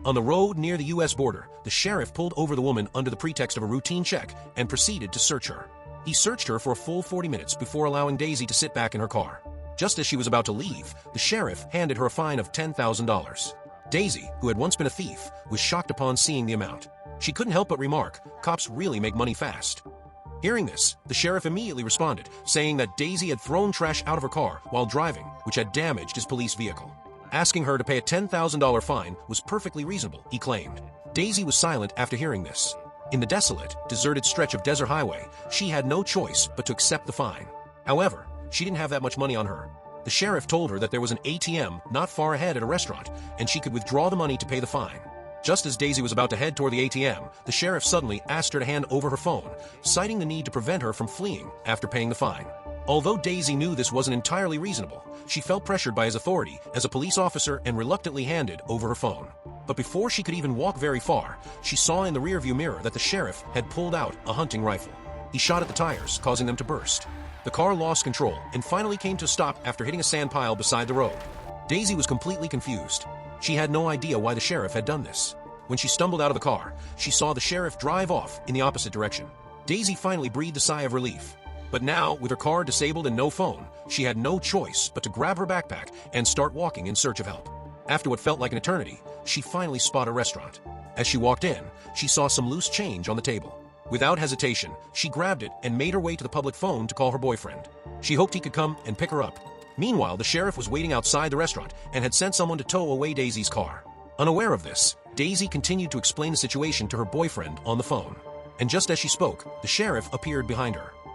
On the road near the U.S. border, the sheriff pulled over the woman under the pretext of a routine check and proceeded to search her. He searched her for a full 40 minutes before allowing Daisy to sit back in her car. Just as she was about to leave, the sheriff handed her a fine of $10,000. Daisy, who had once been a thief, was shocked upon seeing the amount. She couldn't help but remark, "Cops really make money fast." Hearing this, the sheriff immediately responded, saying that Daisy had thrown trash out of her car while driving, which had damaged his police vehicle. Asking her to pay a $10,000 fine was perfectly reasonable, he claimed. Daisy was silent after hearing this. In the desolate, deserted stretch of desert highway, she had no choice but to accept the fine. However, she didn't have that much money on her. The sheriff told her that there was an ATM not far ahead at a restaurant, and she could withdraw the money to pay the fine. Just as Daisy was about to head toward the ATM, the sheriff suddenly asked her to hand over her phone, citing the need to prevent her from fleeing after paying the fine. Although Daisy knew this wasn't entirely reasonable, she felt pressured by his authority as a police officer and reluctantly handed over her phone. But before she could even walk very far, she saw in the rearview mirror that the sheriff had pulled out a hunting rifle. He shot at the tires, causing them to burst. The car lost control and finally came to a stop after hitting a sand pile beside the road. Daisy was completely confused. She had no idea why the sheriff had done this. When she stumbled out of the car, she saw the sheriff drive off in the opposite direction. Daisy finally breathed a sigh of relief. But now, with her car disabled and no phone, she had no choice but to grab her backpack and start walking in search of help. After what felt like an eternity, she finally spotted a restaurant. As she walked in, she saw some loose change on the table. Without hesitation, she grabbed it and made her way to the public phone to call her boyfriend. She hoped he could come and pick her up. Meanwhile, the sheriff was waiting outside the restaurant and had sent someone to tow away Daisy's car. Unaware of this, Daisy continued to explain the situation to her boyfriend on the phone. And just as she spoke, the sheriff appeared behind her.